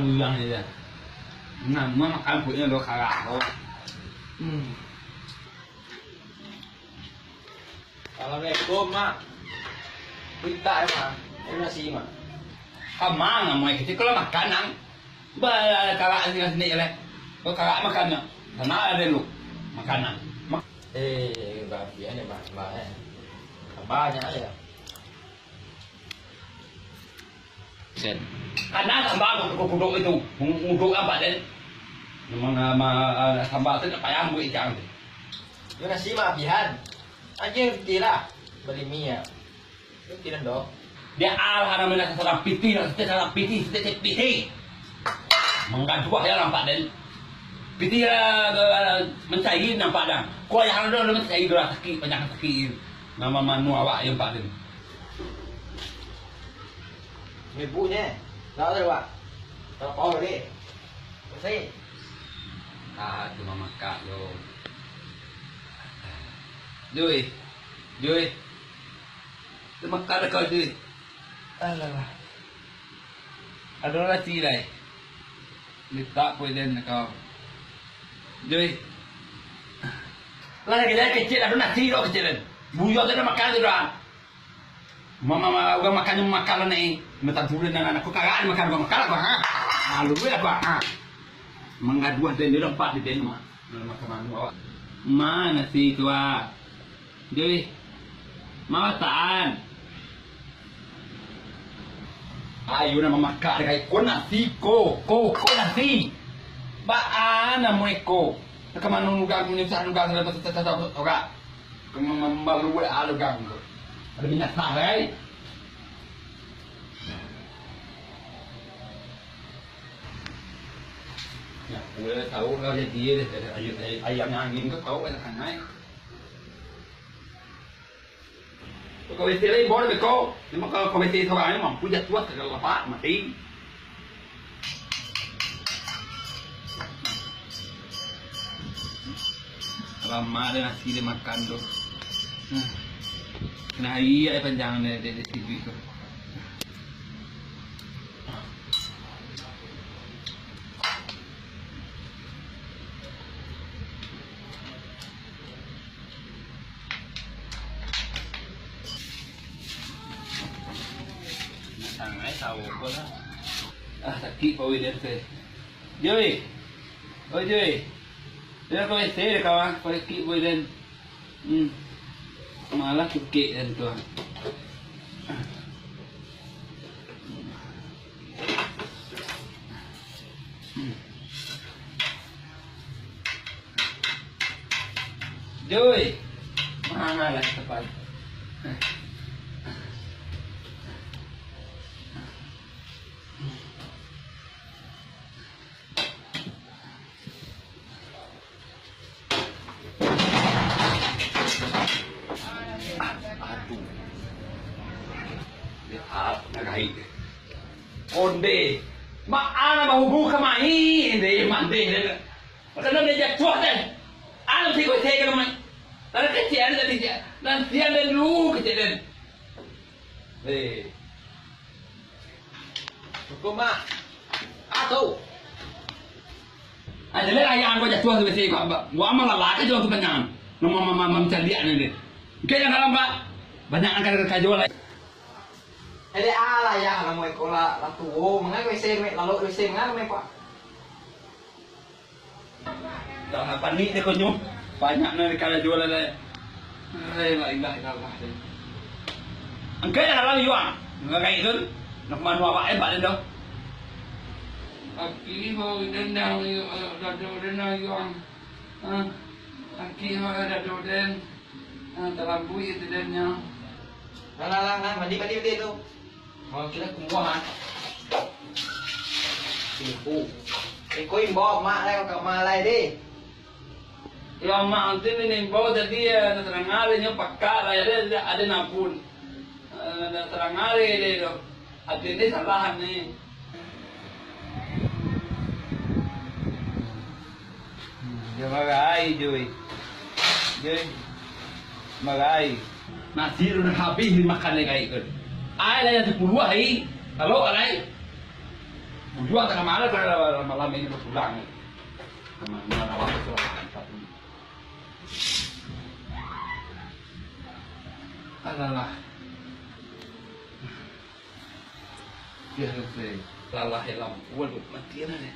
bilang dia. Nah, makan punya lo karak lo. Assalamualaikum, Mak. Minta ya, Mak. Ini nasi, Mak. Kamang mau kita kalau makanan. Bala karak sini lah. Kau karak makannya. Karena ada lu makanan. Babi ini, Mak. Banyak ya. Sen. Karena tambah kuduk itu, kuduk apa dan tambah itu apa yang buat jangan. Ini nasi, Mak. Bihan. Aja lah. Beli mie ya. Itu dong. Dia al namanya seorang piti, seorang piti. Menggaduh ya nampak dan piti mencari nampak dah. Kau yang ada mencari gerak sakit banyak sakit. Nama manu awak yang pak dan. Ibunya, tahu tak, Pak? Tahu apa ni? Mesti. Cuma makan lo. Joy. Makan kau Joy. Alah. Ada nasi lai. Letak poin kau. Joy. Lah kita kecil ada nasi lo kecilan. Buyok kita makan tu dah. Mama gua makan ni. Minta turun dengan anakku kagaan makan gua ha. Malu gue apa? Mengaduan dan dirempat di den mah. Makan manu awak. Mana si tua? Joy. Mau taan. Ayo nama makan dekat ko nasi ko nasi. Baan na mo ko. Nakamanu lugar menyusah lugar tata ora. Kemambalu alugang. Ada minyak sarai. Ya, boleh tahu kalau jadi ayamnya angin tu tahu kan anai. Kau istilah boleh kau, cuma kalau kau istilah orang ini mampu jatuh segala lepas mati. Lama ada nasi dia makan tu. Nah iya panjang dari TV tu. Sangat tahu apa lah. Sakit kau ini tu. Joy, oh Joy. Dia kau istirahat kawan, kau sakit kau ini. Malah kekek dan tu. Joy, mana lah tepat. Nagahit. Onde. Maana mahubu kamai. Hindi mande. Maganda na dyan. Tuwa din. Alam si ko teka naman. Tara kasiyan na din. Nansiyan na lu kasiyan. Hukum, Mak. Ato. Ada lagi ayam ko jatuh sa besi ko. Gua malalaki jauh tu banyak. Mamcari ni dia. Kaya dalam Pak. Banyak angkat kajual. Ada ala ya, kamu ekola latuo, mengaku WC lalu WC mengaku Pak. Dah panik dia konyo. Banyak na kala jual ada. La ilaha illallah. Angkat dalam yuan. Ngakai itu. Nak manu awak hebat dah. Aki ho dendang yuan. Aki ho den. Dalam bui itu dennya. Nah, mandi tu. Mau kita kumpulan. Ibu. Iko imbo mak lai kau malai di. Ya mak nanti ni imbo jadi terang hari ni pakar ada napun. Terang hari dia tu. Ada ni salah ni. Dia magai Joy. Magai. Nasi dah habis makan lagi kan. Ai lah yang 10 hari. Kalau alai. Bujuan tak kemana kalau malam ini pulang. Kemana waktu itu? Alalah. Biar saya lalah helam. Waduh, mati na deh.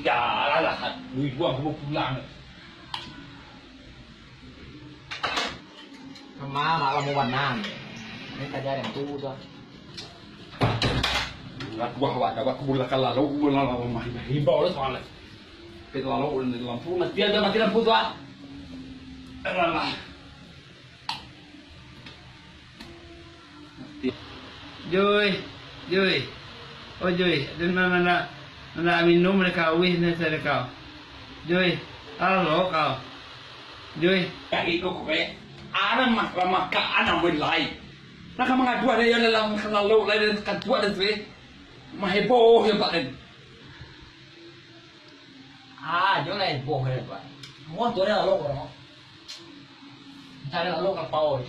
Ya, lah, bujuan aku pulang. Kemana kamu warna? Ini kerja yang tuh tuh. Wah, aku boleh kalah mah hibau lah soalnya. Kita lalu lampu mati lampu tuh. Alah. Joy. Oh Joy, dan mana minum mereka wih nasi kau. Joy, halo kau. Joy, kaki kau kayak anak maka anak berlai. Nak mga dua na yan lang kalalo lain kan dua dan tre. Mahebo yang pak den. Chỗ này buồn rồi bạn. Muốn chỗ này là lộn rồi nó. Sao đây là lộn càng bao rồi.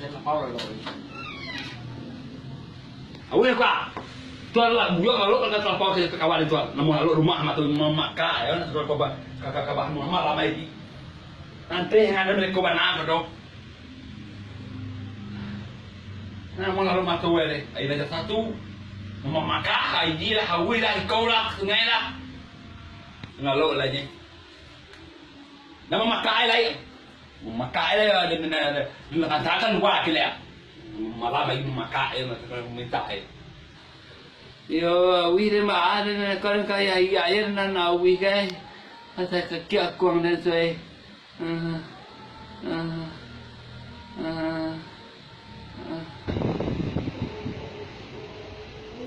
Đây là bao rồi. Awalnya kau, tuan lah buyok lalu kan terlampau ke kawan itu, namun lalu rumah sama tu maka ya, tuan kau kakak Muhammad lama ini. Nanti yang ada mereka benar dong. Nah, mau lalu matu wele, ada satu, mau makan, haji lah, hawi lah, kau lah, sungai lah, lalu lagi. Nama makan lagi, makan lagi, dengan katakan luar kira, malah bagi makan, minta. Yo, hawi ni mah ada, kalau kaya air nan hawi kaya, asal kaki aku ang dan suai.